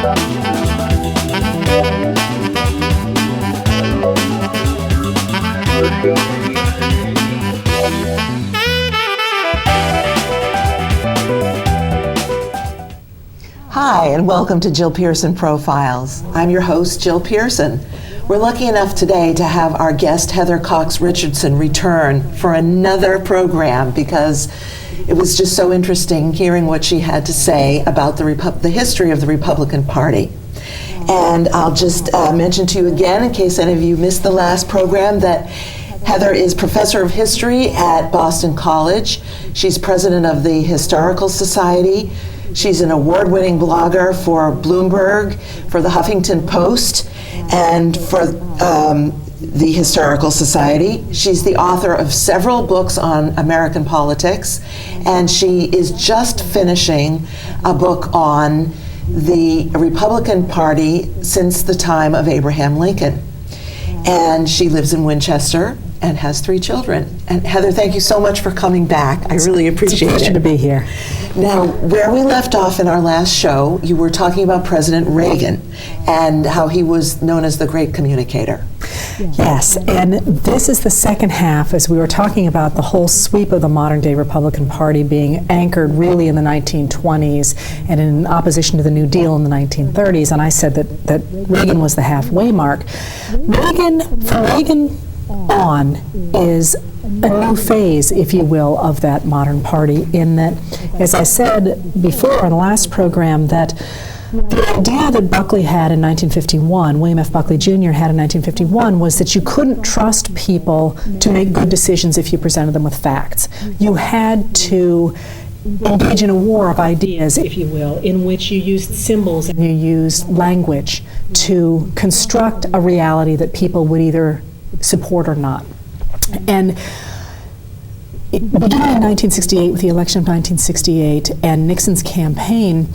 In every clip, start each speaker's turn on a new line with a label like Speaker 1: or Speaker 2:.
Speaker 1: Hi, and welcome to Jill Pearson Profiles. I'm your host, Jill Pearson. We're lucky enough today to have our guest, Heather Cox Richardson, return for another program because it was just so interesting hearing what she had to say about the history of the Republican Party. And I'll just mention to you again, in case any of you missed the last program, that Heather is professor of history at Boston College. She's president of the Historical Society. She's an award-winning blogger for Bloomberg, for the Huffington Post, and for the Historical Society. She's the author of several books on American politics, and she is just finishing a book on the Republican Party since the time of Abraham Lincoln. And she lives in Winchester and has 3 children. And Heather, thank you so much for coming back. I really appreciate it.
Speaker 2: It's a pleasure to be here.
Speaker 1: Now, where we left off in our last show, you were talking about President Reagan and how he was known as the great communicator.
Speaker 2: Yes, and this is the second half as we were talking about the whole sweep of the modern day Republican Party being anchored really in the 1920s and in opposition to the New Deal in the 1930s. And I said that Reagan was the halfway mark. From Reagan on is a new phase, if you will, of that modern party, in that, as I said before in the last program, that the idea that Buckley had in 1951, William F. Buckley Jr. had in 1951, was that you couldn't trust people to make good decisions if you presented them with facts. You had to engage in a war of ideas, if you will, in which you used symbols and you used language to construct a reality that people would either support or not. And beginning in 1968, with the election of 1968 and Nixon's campaign,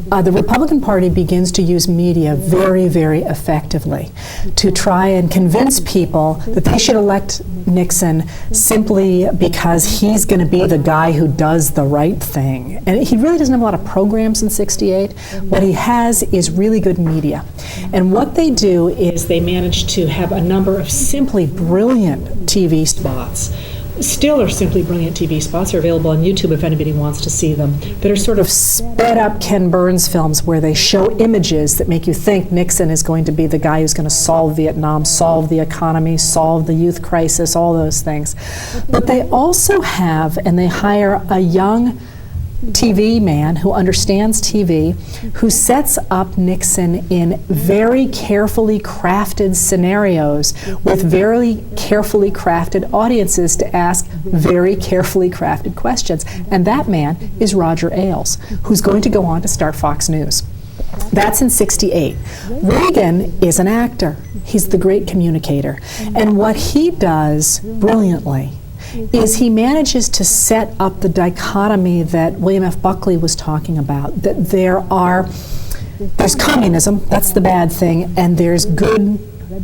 Speaker 2: the Republican Party begins to use media very, very effectively to try and convince people that they should elect Nixon simply because he's going to be the guy who does the right thing. And he really doesn't have a lot of programs in '68. What he has is really good media. And what they do is they manage to have a number of simply brilliant TV spots. Still are simply brilliant TV spots. Are available on YouTube if anybody wants to see them, that are sort of sped up Ken Burns films where they show images that make you think Nixon is going to be the guy who's going to solve Vietnam, solve the economy, solve the youth crisis, all those things. But they also have, and they hire a young TV man who understands TV, who sets up Nixon in very carefully crafted scenarios with very carefully crafted audiences to ask very carefully crafted questions. And that man is Roger Ailes, who's going to go on to start Fox News. That's in '68. Reagan is an actor. He's the great communicator. And what he does brilliantly is he manages to set up the dichotomy that William F. Buckley was talking about, that there's communism, that's the bad thing, and there's good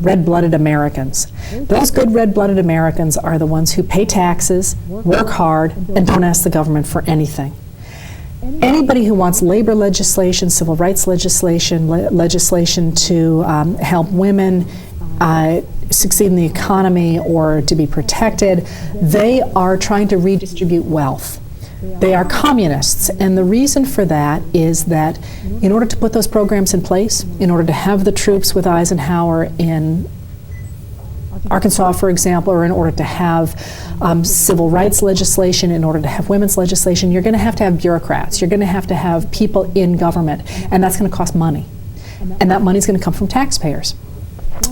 Speaker 2: red-blooded Americans. Those good red-blooded Americans are the ones who pay taxes, work hard, and don't ask the government for anything. Anybody who wants labor legislation, civil rights legislation, legislation to help women succeed in the economy or to be protected, they are trying to redistribute wealth. They are communists, and the reason for that is that in order to put those programs in place, in order to have the troops with Eisenhower in Arkansas, for example, or in order to have civil rights legislation, in order to have women's legislation, you're going to have bureaucrats. You're going to have people in government, and that's going to cost money. And that money is going to come from taxpayers.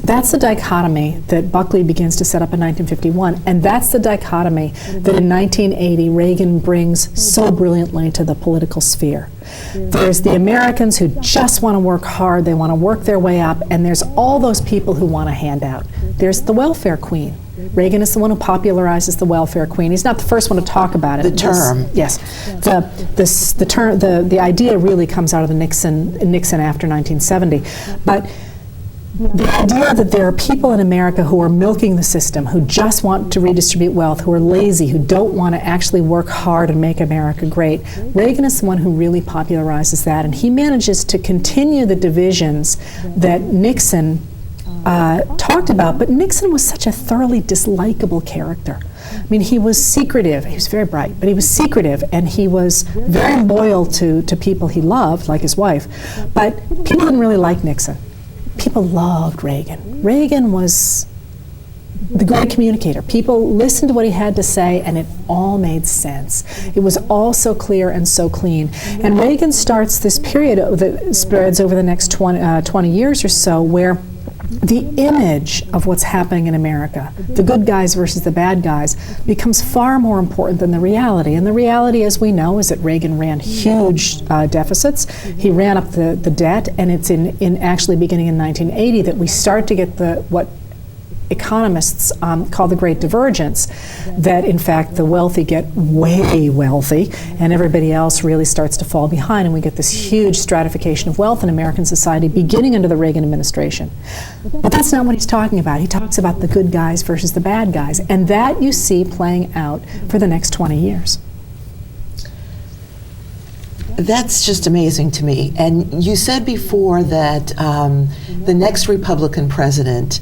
Speaker 2: That's the dichotomy that Buckley begins to set up in 1951, and that's the dichotomy that in 1980 Reagan brings so brilliantly to the political sphere. There's the Americans who just want to work hard, they want to work their way up, and there's all those people who want a handout. There's the welfare queen. Reagan is the one who popularizes the welfare queen. He's not the first one to talk about it.
Speaker 1: The term.
Speaker 2: Yes. The idea really comes out of the Nixon after 1970. But the idea that there are people in America who are milking the system, who just want to redistribute wealth, who are lazy, who don't want to actually work hard and make America great. Reagan is the one who really popularizes that, and he manages to continue the divisions that Nixon talked about. But Nixon was such a thoroughly dislikable character. I mean, he was secretive. He was very bright, but he was secretive, and he was very loyal to people he loved, like his wife. But people didn't really like Nixon. People loved Reagan. Reagan was the great communicator. People listened to what he had to say, and it all made sense. It was all so clear and so clean. And Reagan starts this period that spreads over the next 20 years or so, where the image of what's happening in America, the good guys versus the bad guys, becomes far more important than the reality. And the reality, as we know, is that Reagan ran huge deficits. He ran up the debt, and it's in actually beginning in 1980 that we start to get what economists call the Great Divergence, that in fact the wealthy get way wealthy and everybody else really starts to fall behind, and we get this huge stratification of wealth in American society beginning under the Reagan administration. But that's not what he's talking about. He talks about the good guys versus the bad guys, and that you see playing out for the next 20 years.
Speaker 1: That's just amazing to me. And you said before that the next Republican president,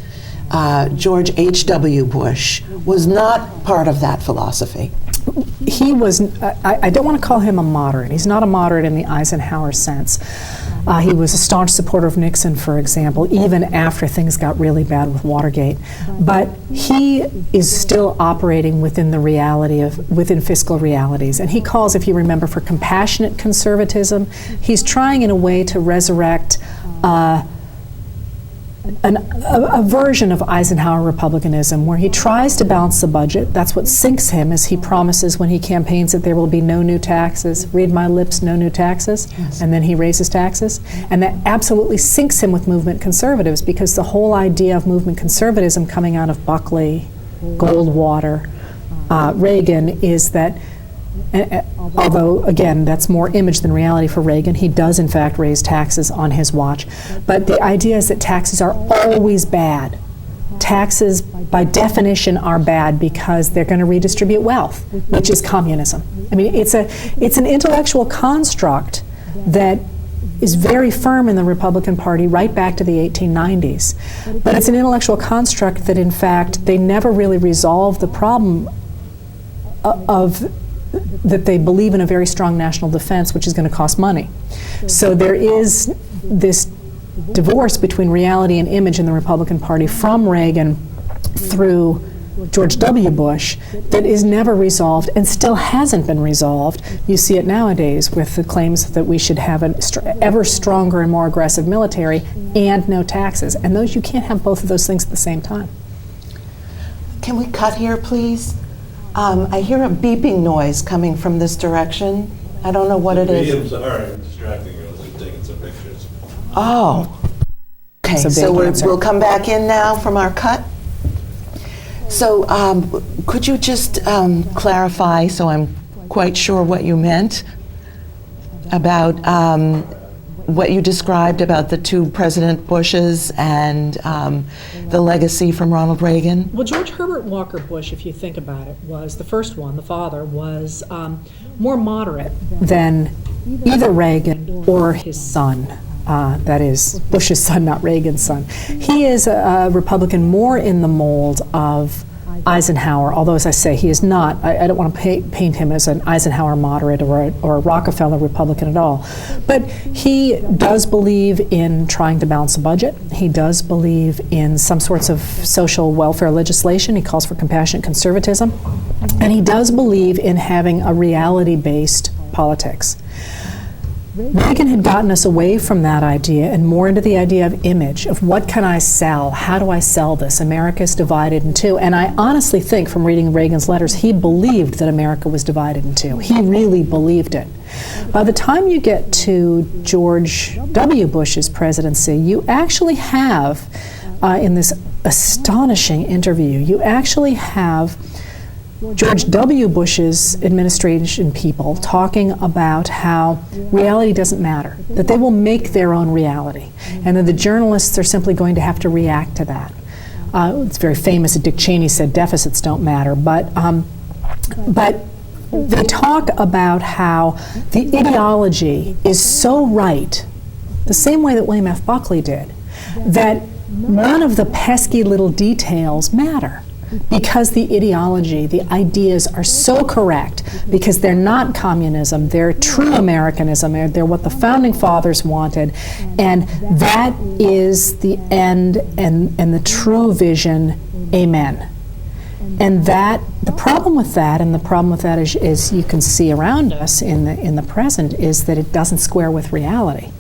Speaker 1: George H.W. Bush, was not part of that philosophy.
Speaker 2: He was, I don't want to call him a moderate. He's not a moderate in the Eisenhower sense. He was a staunch supporter of Nixon, for example, even after things got really bad with Watergate. But he is still operating within the reality within fiscal realities. And he calls, if you remember, for compassionate conservatism. He's trying in a way to resurrect a version of Eisenhower republicanism where he tries to balance the budget. That's what sinks him, as he promises when he campaigns that there will be no new taxes. Read my lips, no new taxes. Yes. And then he raises taxes. And that absolutely sinks him with movement conservatives, because the whole idea of movement conservatism coming out of Buckley, Goldwater, Reagan is that although, again, that's more image than reality for Reagan. He does, in fact, raise taxes on his watch. But the idea is that taxes are always bad. Taxes, by definition, are bad because they're going to redistribute wealth, which is communism. I mean, it's an intellectual construct that is very firm in the Republican Party right back to the 1890s. But it's an intellectual construct that, in fact, they never really resolve the problem of that they believe in a very strong national defense, which is going to cost money. So there is this divorce between reality and image in the Republican Party from Reagan through George W. Bush that is never resolved and still hasn't been resolved. You see it nowadays with the claims that we should have an ever stronger and more aggressive military and no taxes. And those, you can't have both of those things at the same time.
Speaker 1: Can we cut here, please? I hear a beeping noise coming from this direction. I don't know what it is.
Speaker 3: I'm sorry, I'm distracting you. I was taking some pictures.
Speaker 1: Oh. Okay, so we'll come back in now from our cut. So could you just clarify, so I'm quite sure what you meant about what you described about the two President Bushes and the legacy from Ronald Reagan?
Speaker 2: Well, George Herbert Walker Bush, if you think about it, was the first one, the father, was more moderate than either Reagan or his son. That is, Bush's son, not Reagan's son. He is a Republican more in the mold of Eisenhower, although, as I say, he is not, I don't want to paint him as an Eisenhower moderate or a Rockefeller Republican at all. But he does believe in trying to balance the budget. He does believe in some sorts of social welfare legislation. He calls for compassionate conservatism. And he does believe in having a reality-based politics. Reagan had gotten us away from that idea and more into the idea of image, of what can I sell? How do I sell this? America is divided in two. And I honestly think from reading Reagan's letters, he believed that America was divided in two. He really believed it. By the time you get to George W. Bush's presidency, you actually have, in this astonishing interview, you actually have George W. Bush's administration people talking about how reality doesn't matter, that they will make their own reality, and that the journalists are simply going to have to react to that. It's very famous that Dick Cheney said deficits don't matter, but they talk about how the ideology is so right, the same way that William F. Buckley did, that none of the pesky little details matter, because the ideology, the ideas are so correct, because they're not communism, they're true Americanism, they're what the Founding Fathers wanted, and that is the end and the true vision, amen. And that, the problem with that, is you can see around us in the present, is that it doesn't square with reality.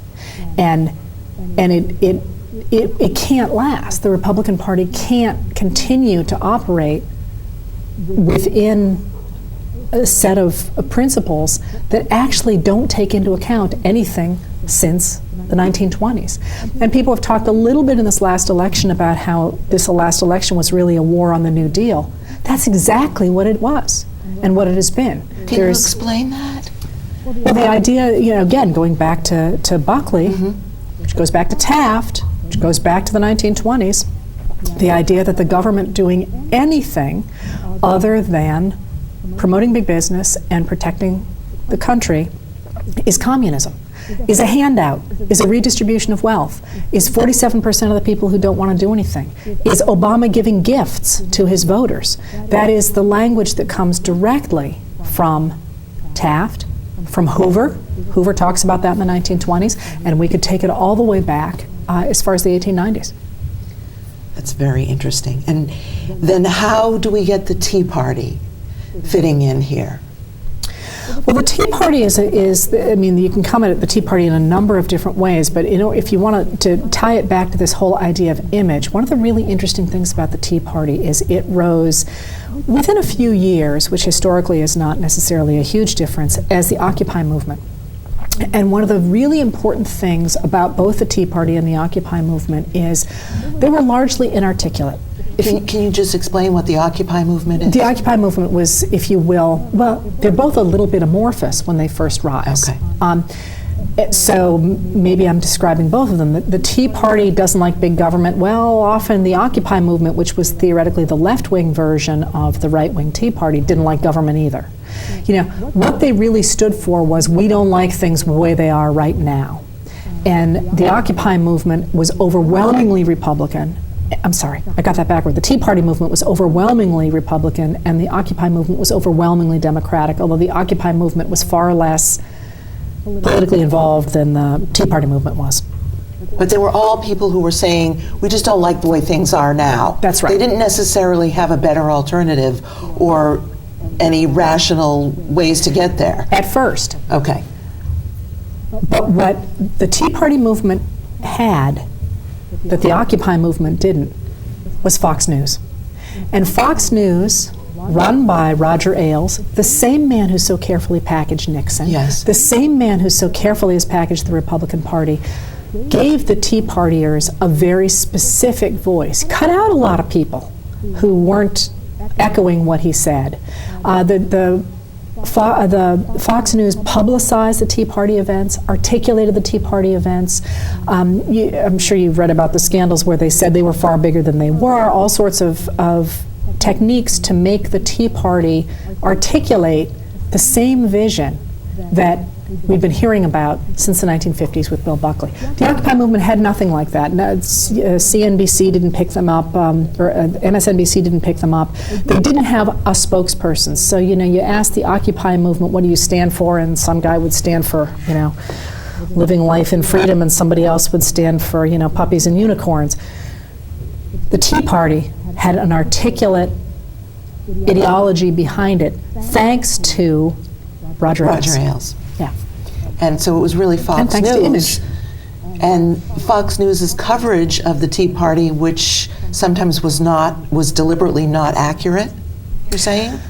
Speaker 2: And it can't last. The Republican Party can't continue to operate within a set of principles that actually don't take into account anything since the 1920s. And people have talked a little bit in this last election about how this last election was really a war on the New Deal. That's exactly what it was and what it has been.
Speaker 1: Can you explain that?
Speaker 2: Well, the idea, again, going back to Buckley, which goes back to Taft, which goes back to the 1920s, the idea that the government doing anything other than promoting big business and protecting the country is communism, is a handout, is a redistribution of wealth, is 47% of the people who don't want to do anything, is Obama giving gifts to his voters. That is the language that comes directly from Taft, from Hoover. Hoover talks about that in the 1920s, and we could take it all the way back as far as the 1890s.
Speaker 1: That's very interesting. And then how do we get the Tea Party fitting in here?
Speaker 2: Well, the Tea Party you can come at the Tea Party in a number of different ways, but if you want to tie it back to this whole idea of image, one of the really interesting things about the Tea Party is it rose within a few years, which historically is not necessarily a huge difference, as the Occupy movement. And one of the really important things about both the Tea Party and the Occupy movement is they were largely inarticulate.
Speaker 1: Can you just explain what the Occupy movement is?
Speaker 2: The Occupy movement was, if you will, well, they're both a little bit amorphous when they first rise.
Speaker 1: Okay.
Speaker 2: So maybe I'm describing both of them. The Tea Party doesn't like big government. Well, often the Occupy movement, which was theoretically the left-wing version of the right-wing Tea Party, didn't like government either. What they really stood for was, we don't like things the way they are right now. And the Occupy movement was overwhelmingly Republican. I'm sorry, I got that backward. The Tea Party movement was overwhelmingly Republican, and the Occupy movement was overwhelmingly Democratic, although the Occupy movement was far less politically involved than the Tea Party movement was.
Speaker 1: But they were all people who were saying, we just don't like the way things are now.
Speaker 2: That's right.
Speaker 1: They didn't necessarily have a better alternative or any rational ways to get there.
Speaker 2: At first.
Speaker 1: Okay.
Speaker 2: But what the Tea Party movement had that the Occupy movement didn't was Fox News. And Fox News, run by Roger Ailes, the same man who so carefully packaged Nixon,
Speaker 1: Yes.
Speaker 2: the same man who so carefully has packaged the Republican Party, gave the Tea Partiers a very specific voice, cut out a lot of people who weren't echoing what he said. The Fox News publicized the Tea Party events, articulated the Tea Party events. I'm sure you've read about the scandals where they said they were far bigger than they were, all sorts of techniques to make the Tea Party articulate the same vision that we've been hearing about since the 1950s with Bill Buckley. The Occupy movement had nothing like that. CNBC didn't pick them up, or MSNBC didn't pick them up. They didn't have a spokesperson. So, you ask the Occupy movement, what do you stand for? And some guy would stand for, living life in freedom, and somebody else would stand for, puppies and unicorns. The Tea Party had an articulate ideology behind it, thanks to Roger Ailes. Yeah.
Speaker 1: And so it was really Fox
Speaker 2: thanks to
Speaker 1: News.
Speaker 2: Image.
Speaker 1: And Fox News's coverage of the Tea Party, which sometimes was deliberately not accurate, you're saying?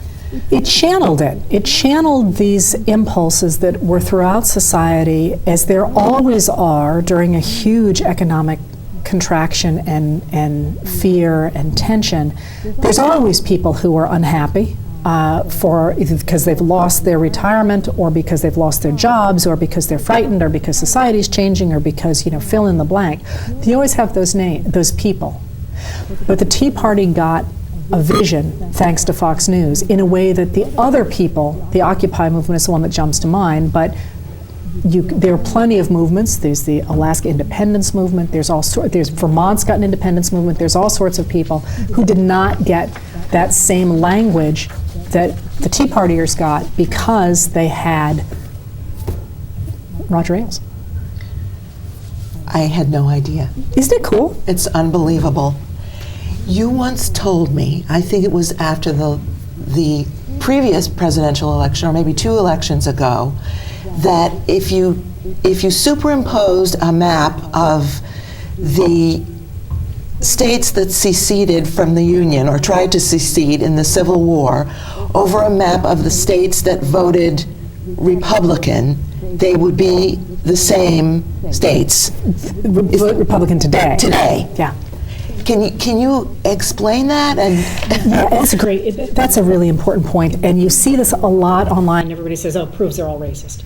Speaker 2: It channeled it. It channeled these impulses that were throughout society, as there always are during a huge economic contraction and fear and tension. There's always people who are unhappy. for either because they've lost their retirement, or because they've lost their jobs, or because they're frightened, or because society's changing, or because, fill in the blank. You always have those people. But the Tea Party got a vision, thanks to Fox News, in a way that the other people, the Occupy movement is the one that jumps to mind, but there are plenty of movements. There's the Alaska independence movement. There's Vermont's got an independence movement. There's all sorts of people who did not get that same language that the Tea Partiers got because they had Roger Ailes.
Speaker 1: I had no idea.
Speaker 2: Isn't it cool?
Speaker 1: It's unbelievable. You once told me, I think it was after the previous presidential election, or maybe 2 elections ago, that if you superimposed a map of the states that seceded from the Union or tried to secede in the Civil War over a map of the states that voted Republican, they would be the same states.
Speaker 2: Republican today.
Speaker 1: Today.
Speaker 2: Yeah.
Speaker 1: Can you explain that? And
Speaker 2: yeah, that's a really important point. And you see this a lot online. Everybody says, oh, it proves they're all racist.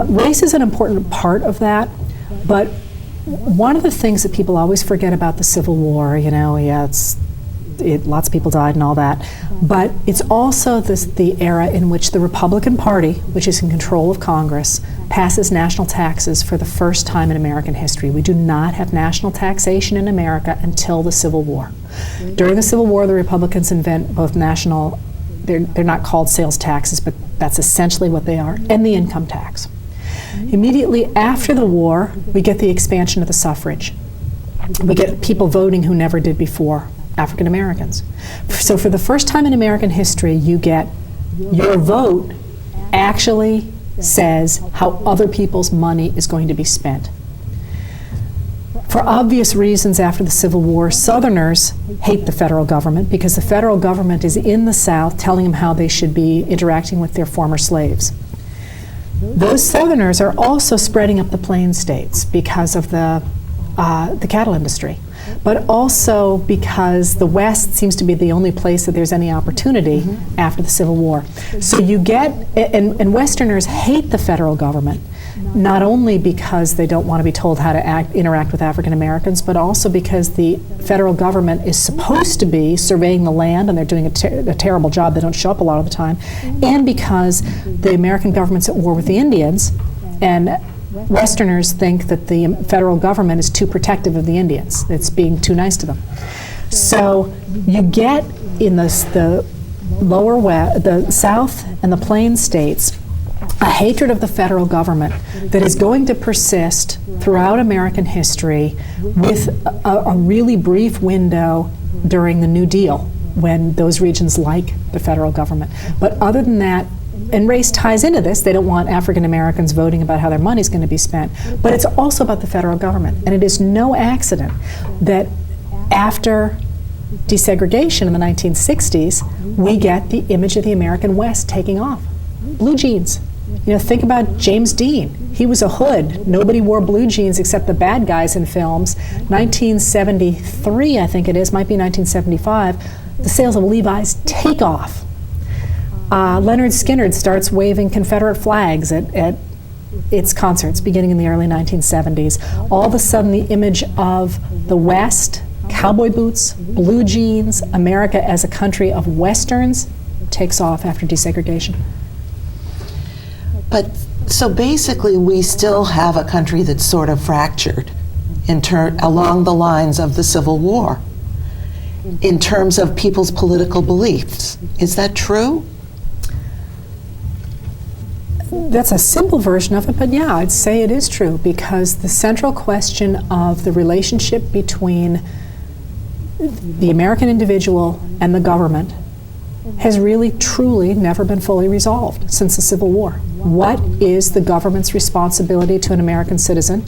Speaker 2: Race is an important part of that, but one of the things that people always forget about the Civil War, lots of people died and all that, but it's also the era in which the Republican Party, which is in control of Congress, passes national taxes for the first time in American history. We do not have national taxation in America until the Civil War. During the Civil War, the Republicans invent both national, they're not called sales taxes, but that's essentially what they are, and the income tax. Immediately after the war, we get the expansion of the suffrage. We get people voting who never did before, African Americans. So for the first time in American history, you get your vote actually says how other people's money is going to be spent. For obvious reasons, after the Civil War, Southerners hate the federal government because the federal government is in the South telling them how they should be interacting with their former slaves. Those Southerners are also spreading up the Plains states because of the cattle industry, but also because the West seems to be the only place that there's any opportunity after the Civil War. So you get, and Westerners hate the federal government, not only because they don't want to be told how to interact with African Americans, but also because the federal government is supposed to be surveying the land, and they're doing a terrible job. They don't show up a lot of the time, and because the American government's at war with the Indians, and Westerners think that the federal government is too protective of the Indians. It's being too nice to them. So you get in the lower west, the South and the Plains states, a hatred of the federal government that is going to persist throughout American history, with a really brief window during the New Deal when those regions like the federal government. But other than that, and race ties into this, they don't want African Americans voting about how their money's going to be spent, but it's also about the federal government. And it is no accident that after desegregation in the 1960s, we get the image of the American West taking off. Blue jeans. Think about James Dean. He was a hood. Nobody wore blue jeans except the bad guys in films. 1973, I think it is, might be 1975, the sales of Levi's take off. Leonard Skinner starts waving Confederate flags at its concerts beginning in the early 1970s. All of a sudden, the image of the West, cowboy boots, blue jeans, America as a country of Westerns, takes off after desegregation.
Speaker 1: But so basically, we still have a country that's sort of fractured along the lines of the Civil War in terms of people's political beliefs. Is that true?
Speaker 2: That's a simple version of it, but yeah, I'd say it is true, because the central question of the relationship between the American individual and the government has really, truly never been fully resolved since the Civil War. What is the government's responsibility to an American citizen,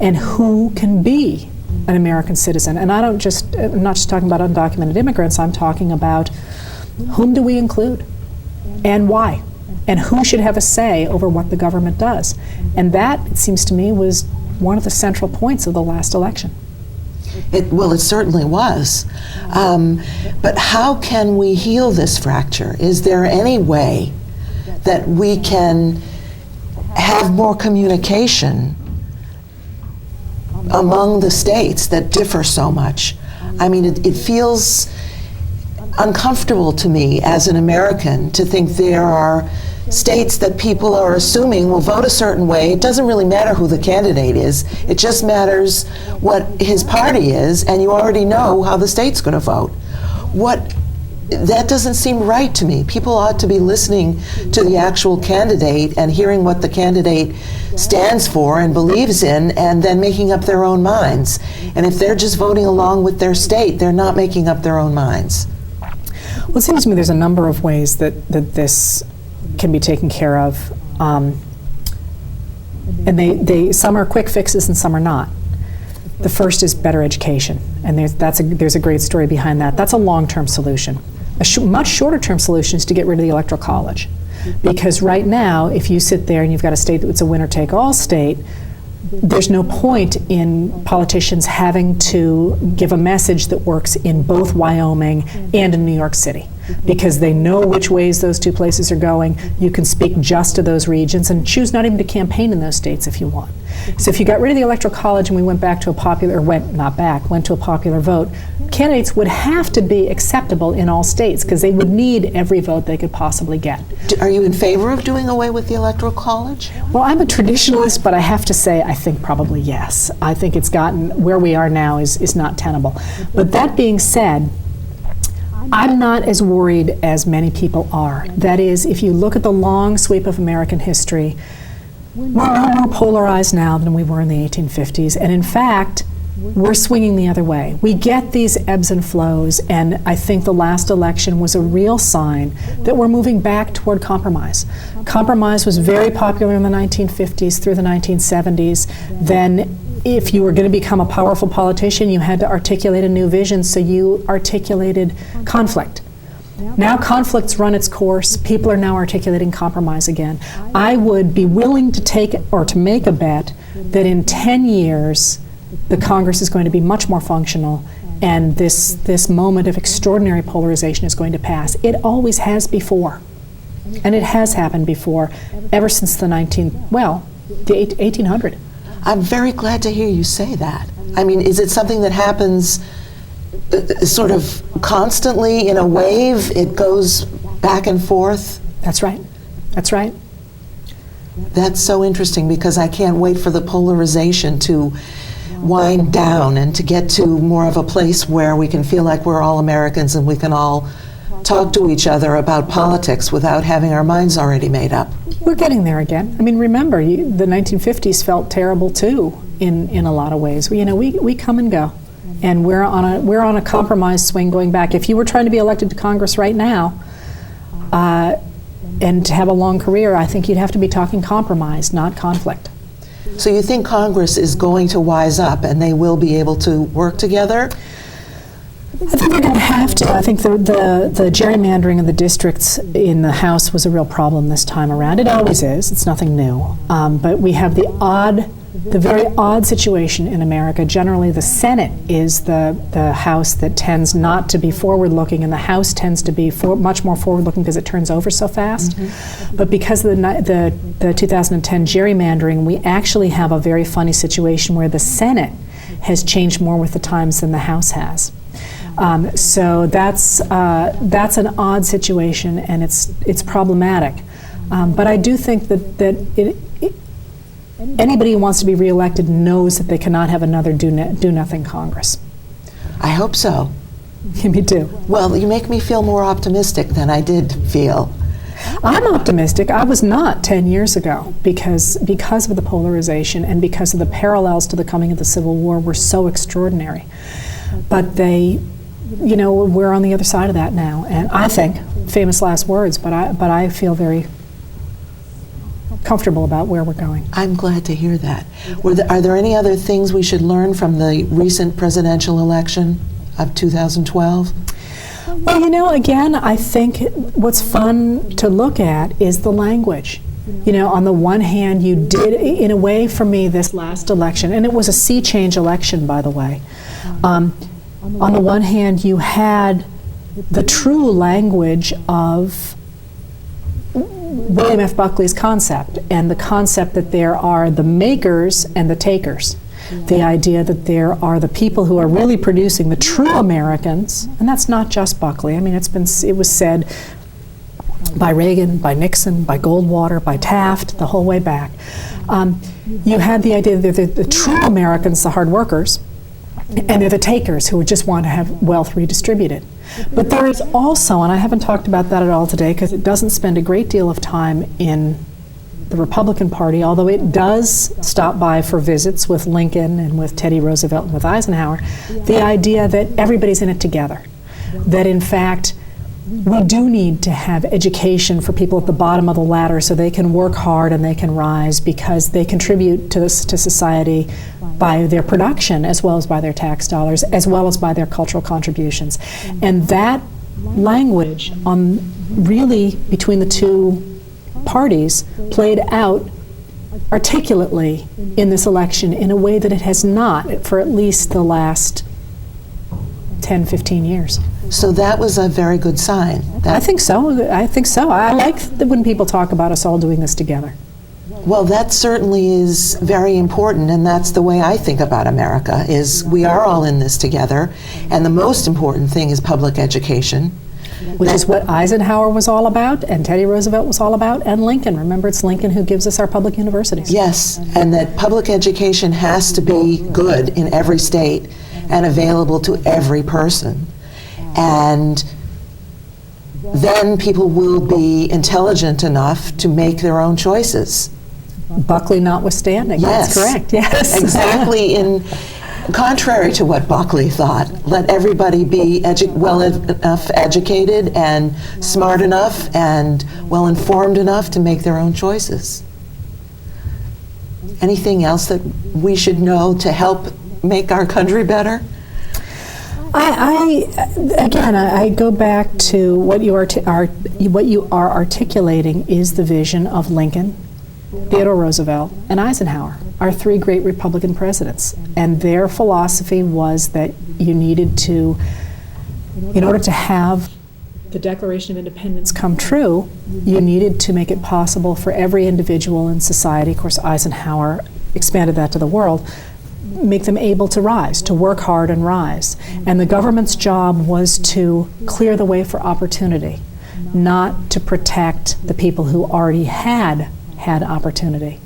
Speaker 2: and who can be an American citizen? And I'm not just talking about undocumented immigrants, I'm talking about whom do we include and why? And who should have a say over what the government does? And that, it seems to me, was one of the central points of the last election.
Speaker 1: It certainly was. But how can we heal this fracture? Is there any way that we can have more communication among the states that differ so much? I mean, it feels uncomfortable to me as an American to think there are states that people are assuming will vote a certain way. It doesn't really matter who the candidate is. It just matters what his party is, and you already know how the state's going to vote. That doesn't seem right to me. People ought to be listening to the actual candidate and hearing what the candidate stands for and believes in, and then making up their own minds. And if they're just voting along with their state, they're not making up their own minds.
Speaker 2: Well, it seems to me there's a number of ways that this can be taken care of, and they some are quick fixes and some are not. The first is better education, and there's a great story behind that. That's a long-term solution. A much shorter-term solution is to get rid of the Electoral College, because right now, if you sit there and you've got a state that's a winner-take-all state, there's no point in politicians having to give a message that works in both Wyoming and in New York City, because they know which ways those two places are going. You can speak just to those regions and choose not even to campaign in those states if you want. So if you got rid of the Electoral College and we went back to went to a popular vote, candidates would have to be acceptable in all states because they would need every vote they could possibly get.
Speaker 1: Are you in favor of doing away with the Electoral College?
Speaker 2: Well, I'm a traditionalist, but I have to say I think probably yes. I think it's gotten, where we are now is not tenable. But that being said, I'm not as worried as many people are. That is, if you look at the long sweep of American history, we're more polarized now than we were in the 1850s. And in fact, we're swinging the other way. We get these ebbs and flows, and I think the last election was a real sign that we're moving back toward compromise. Compromise was very popular in the 1950s through the 1970s. Then if you were going to become a powerful politician, you had to articulate a new vision, so you articulated conflict. Now conflict's run its course. People are now articulating compromise again. I would be willing to make a bet that in 10 years, the Congress is going to be much more functional, and this moment of extraordinary polarization is going to pass. It always has before, and it has happened before, ever since the 1800.
Speaker 1: I'm very glad to hear you say that. I mean, is it something that happens sort of constantly in a wave? It goes back and forth?
Speaker 2: That's right. That's right.
Speaker 1: That's so interesting, because I can't wait for the polarization to wind down and to get to more of a place where we can feel like we're all Americans and we can all talk to each other about politics without having our minds already made up.
Speaker 2: We're getting there again. I mean, remember, the 1950s felt terrible too in a lot of ways. We come and go, and we're on a compromise swing going back. If you were trying to be elected to Congress right now and to have a long career, I think you'd have to be talking compromise, not conflict.
Speaker 1: So you think Congress is going to wise up and they will be able to work together?
Speaker 2: I think they're going to have to. I think the gerrymandering of the districts in the House was a real problem this time around. It always is. It's nothing new. But we have the very odd situation in America. Generally, the Senate is the House that tends not to be forward-looking, and the House tends to be much more forward-looking because it turns over so fast. Mm-hmm. But because of the 2010 gerrymandering, we actually have a very funny situation where the Senate has changed more with the times than the House has. So that's an odd situation, and it's problematic. But I do think that anybody who wants to be reelected knows that they cannot have another do-nothing Congress.
Speaker 1: I hope so.
Speaker 2: Me too.
Speaker 1: Well, you make me feel more optimistic than I did feel.
Speaker 2: I'm optimistic. I was not 10 years ago because of the polarization and because of the parallels to the coming of the Civil War were so extraordinary. But we're on the other side of that now, and I think, famous last words, but I feel very comfortable about where we're going.
Speaker 1: I'm glad to hear that. Are there any other things we should learn from the recent presidential election of 2012?
Speaker 2: Well, again, I think what's fun to look at is the language. You know, on the one hand, you did, in a way for me, this last election, and it was a sea change election, by the way. On the one hand, you had the true language of William F. Buckley's concept, and the concept that there are the makers and the takers. The idea that there are the people who are really producing the true Americans, and that's not just Buckley. I mean, it was said by Reagan, by Nixon, by Goldwater, by Taft, the whole way back. You had the idea that they're the true Americans, the hard workers, and they're the takers who would just want to have wealth redistributed. But there is also, and I haven't talked about that at all today because it doesn't spend a great deal of time in the Republican Party, although it does stop by for visits with Lincoln and with Teddy Roosevelt and with Eisenhower, the idea that everybody's in it together. That in fact, we do need to have education for people at the bottom of the ladder so they can work hard and they can rise because they contribute to society by their production as well as by their tax dollars as well as by their cultural contributions. And that language on really between the two parties played out articulately in this election in a way that it has not for at least the last 10, 15 years.
Speaker 1: So that was a very good sign.
Speaker 2: I think so. I like when people talk about us all doing this together.
Speaker 1: Well, that certainly is very important, and that's the way I think about America, is we are all in this together, and the most important thing is public education.
Speaker 2: Which is what Eisenhower was all about, and Teddy Roosevelt was all about, and Lincoln. Remember, it's Lincoln who gives us our public universities.
Speaker 1: Yes, and that public education has to be good in every state and available to every person. And then people will be intelligent enough to make their own choices.
Speaker 2: Buckley notwithstanding.
Speaker 1: Yes.
Speaker 2: That's correct, yes.
Speaker 1: Exactly, contrary to what Buckley thought. Let everybody be well enough educated and smart enough and well informed enough to make their own choices. Anything else that we should know to help make our country better?
Speaker 2: I go back to what you are articulating is the vision of Lincoln, Theodore Roosevelt, and Eisenhower, our three great Republican presidents. And their philosophy was that you needed to, in order to have the Declaration of Independence come true, you needed to make it possible for every individual in society, of course Eisenhower expanded that to the world, make them able to rise, to work hard and rise. And the government's job was to clear the way for opportunity, not to protect the people who already had opportunity.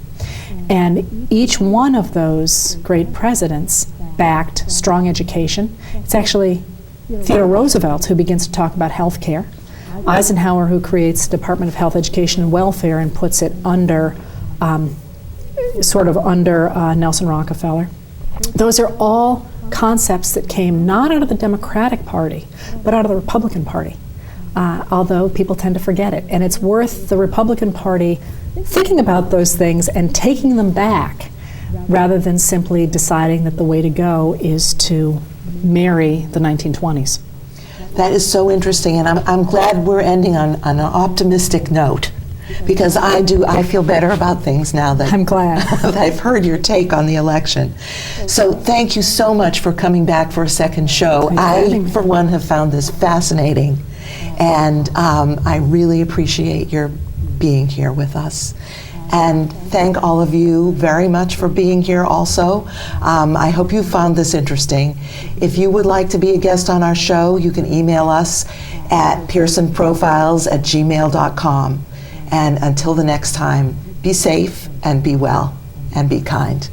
Speaker 2: And each one of those great presidents backed strong education. It's actually Theodore Roosevelt who begins to talk about health care, Eisenhower who creates the Department of Health, Education, and Welfare and puts it under Nelson Rockefeller. Those are all concepts that came not out of the Democratic Party, but out of the Republican Party, although people tend to forget it. And it's worth the Republican Party thinking about those things and taking them back rather than simply deciding that the way to go is to marry the 1920s.
Speaker 1: That is so interesting, and I'm glad we're ending on an optimistic note, because I feel better about things now that
Speaker 2: I'm glad
Speaker 1: that I've heard your take on the election. So thank you so much for coming back for a second show. I, for one, have found this fascinating, and I really appreciate your being here with us. And thank all of you very much for being here also. I hope you found this interesting. If you would like to be a guest on our show, you can email us at pearsonprofiles@gmail.com. And until the next time, be safe and be well and be kind.